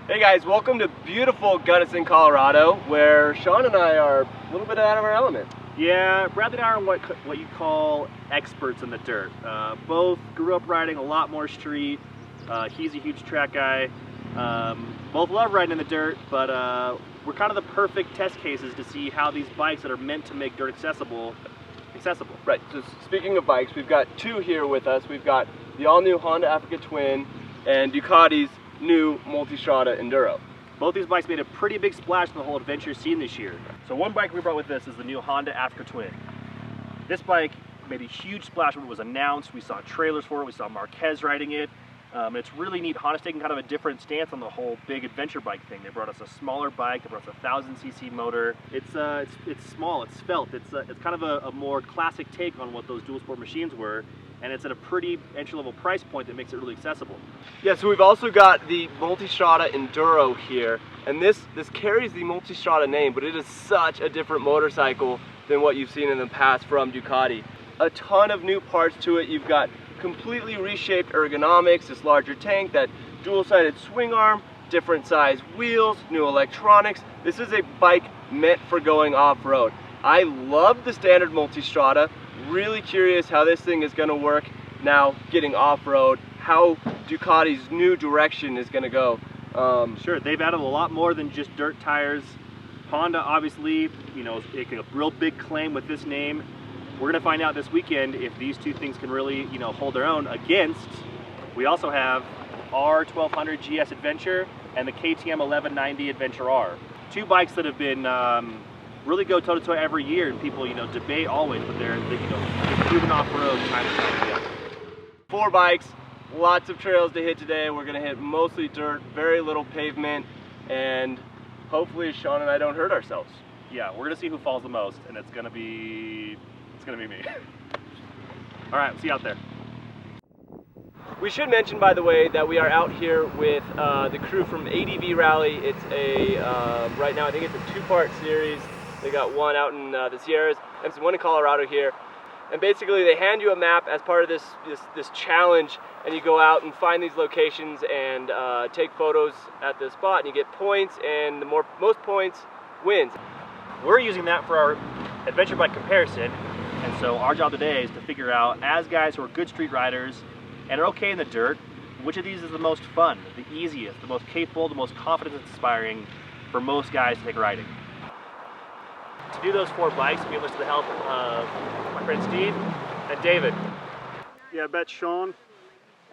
Hey guys, welcome to beautiful Gunnison, Colorado, where Sean and I are a little bit out of our element. Yeah, Bradley and I are what you call experts in the dirt. Both grew up riding a lot more street. He's a huge track guy. Both love riding in the dirt, but we're kind of the perfect test cases to see how these bikes that are meant to make dirt accessible. Right, so speaking of bikes, we've got two here with us. We've got the all-new Honda Africa Twin and Ducati's new Multistrada Enduro. Both these bikes made a pretty big splash in the whole adventure scene this year. So one bike we brought with us is the new Honda Africa Twin. This bike made a huge splash when it was announced. We saw trailers for it, we saw Marquez riding it. It's really neat. Honda's taking kind of a different stance on the whole big adventure bike thing. They brought us a smaller bike, they brought us a 1000cc motor. It's small, it's svelte, it's kind of a more classic take on what those dual sport machines were. And it's at a pretty entry-level price point that makes it really accessible. Yeah, so we've also got the Multistrada Enduro here, and this carries the Multistrada name, but it is such a different motorcycle than what you've seen in the past from Ducati. A ton of new parts to it. You've got completely reshaped ergonomics, this larger tank, that dual-sided swing arm, different size wheels, new electronics. This is a bike meant for going off-road. I love the standard Multistrada. Really curious how this thing is going to work now getting off-road, how Ducati's new direction is going to go. Sure, they've added a lot more than just dirt tires. Honda obviously, you know, making a real big claim with this name. We're going to find out this weekend if these two things can really, you know, hold their own against. We also have our 1200 GS Adventure and the KTM 1190 Adventure R. Two bikes that have been really go toe-to-toe every year, and people, you know, debate always, but they're proven off-road time and time again. 4 bikes, lots of trails to hit today. We're gonna hit mostly dirt, very little pavement, and hopefully Sean and I don't hurt ourselves. Yeah, we're gonna see who falls the most, and it's gonna be me. All right, see you out there. We should mention, by the way, that we are out here with the crew from ADV Rally. It's a, right now I think it's a 2-part series. They got one out in the Sierras and one in Colorado here. And basically they hand you a map as part of this challenge, and you go out and find these locations and take photos at the spot, and you get points, and the most points wins. We're using that for our adventure bike comparison, and so our job today is to figure out, as guys who are good street riders and are okay in the dirt, which of these is the most fun, the easiest, the most capable, the most confidence-inspiring for most guys to take riding. To do those 4 bikes, we enlisted the help of my friend Steve and David. Yeah, I bet Sean,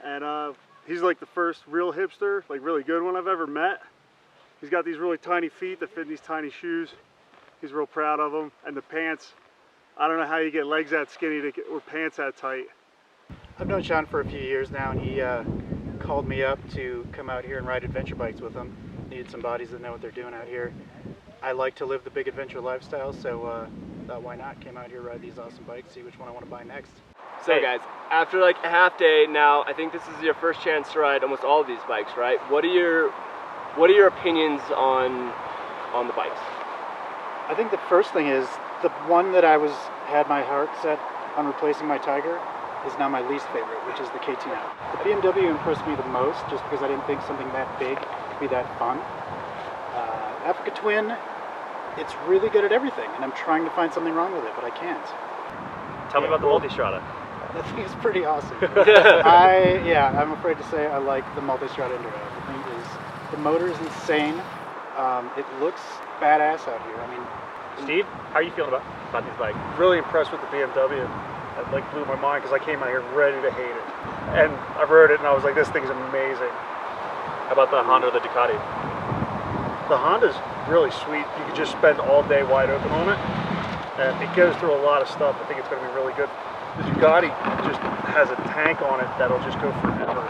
and he's like the first real hipster, like really good one I've ever met. He's got these really tiny feet that fit in these tiny shoes. He's real proud of them, and the pants. I don't know how you get legs that skinny or pants that tight. I've known Sean for a few years now, and he called me up to come out here and ride adventure bikes with him. Needed some bodies that know what they're doing out here. I like to live the big adventure lifestyle, so thought why not? Came out here, ride these awesome bikes, see which one I want to buy next. So guys, after like a half day now, I think this is your first chance to ride almost all of these bikes, right? What are your opinions on the bikes? I think the first thing is the one that I had my heart set on replacing my Tiger is now my least favorite, which is the KTM. The BMW impressed me the most just because I didn't think something that big could be that fun. Africa Twin, it's really good at everything, and I'm trying to find something wrong with it, but I can't. Tell me about the Multistrada. That thing is pretty awesome. I'm afraid to say I like the Multistrada Enduro. The motor is insane. It looks badass out here. I mean, Steve, how are you feeling about these bikes? Really impressed with the BMW. It like blew my mind because I came out here ready to hate it. And I rode it and I was like, this thing's amazing. How about the Honda or the Ducati? The Honda's really sweet. You could just spend all day wide open on it. And it goes through a lot of stuff. I think it's going to be really good. The Ducati just has a tank on it that'll just go forever.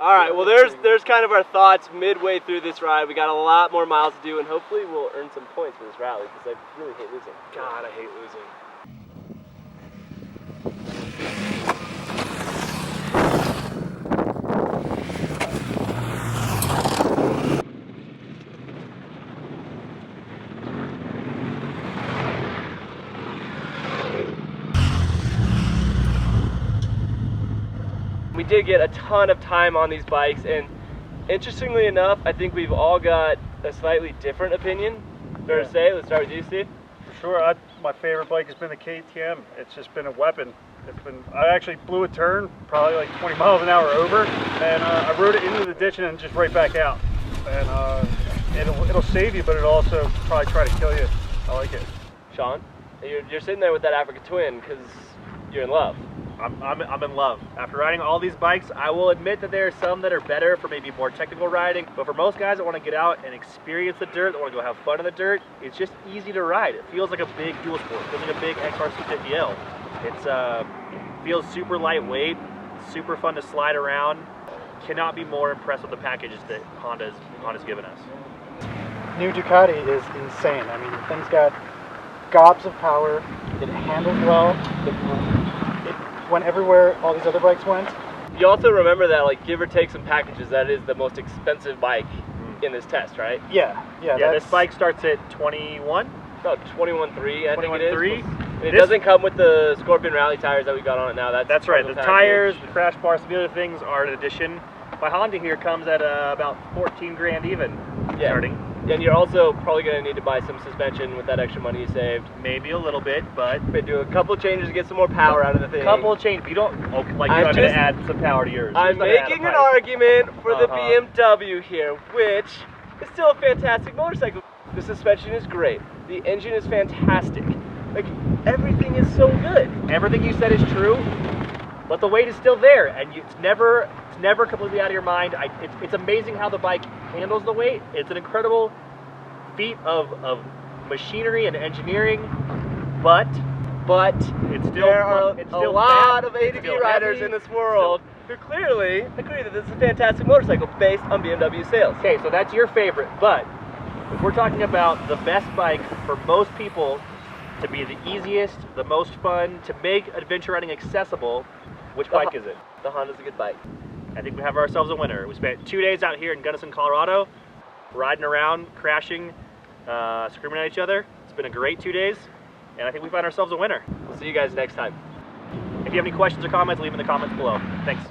All right, well there's kind of our thoughts midway through this ride. We got a lot more miles to do, and hopefully we'll earn some points for this rally, because I really hate losing. God, I hate losing. We did get a ton of time on these bikes, and Interestingly enough, I think we've all got a slightly different opinion. Fair to say. Let's start with you, Steve. For sure, my favorite bike has been the KTM. It's just been a weapon. I actually blew a turn, probably like 20 miles an hour over, and I rode it into the ditch and then just right back out. And it'll save you, but it'll also probably try to kill you. I like it. Sean, you're sitting there with that Africa Twin because you're in love. I'm in love. After riding all these bikes, I will admit that there are some that are better for maybe more technical riding, but for most guys that want to get out and experience the dirt, that want to go have fun in the dirt, it's just easy to ride. It feels like a big dual sport. It feels like a big XRC50L. It feels super lightweight, super fun to slide around. Cannot be more impressed with the packages that Honda's given us. New Ducati is insane. I mean, the thing's got gobs of power. It handles well. It went everywhere all these other bikes went. You also remember that, like, give or take some packages, that is the most expensive bike in this test, right? Yeah. This bike starts at 21. About 21.3, I think it is. 21.3. And it doesn't come with the Scorpion Rally tires that we got on it now. That's right. The tires, the crash bar, some of the other things are an addition. My Honda here comes at about 14 grand even starting. And you're also probably going to need to buy some suspension with that extra money you saved. Maybe a little bit, but do a couple changes to get some more power out of the thing. Couple of changes. You don't like you're not going to add some power to yours. I'm making an argument for the BMW here, which is still a fantastic motorcycle. The suspension is great. The engine is fantastic. Like, everything is so good. Everything you said is true, but the weight is still there, and it's never completely out of your mind. It's amazing how the bike handles the weight. It's an incredible feat of machinery and engineering, but it's still there are a lot of ADV riders heavy, in this world who clearly agree that this is a fantastic motorcycle based on BMW sales. Okay, so that's your favorite, but if we're talking about the best bike for most people to be the easiest, the most fun, to make adventure riding accessible, which bike is it? The Honda's a good bike. I think we have ourselves a winner. We spent 2 days out here in Gunnison, Colorado, riding around, crashing, screaming at each other. It's been a great 2 days, and I think we find ourselves a winner. We'll see you guys next time. If you have any questions or comments, leave them in the comments below. Thanks.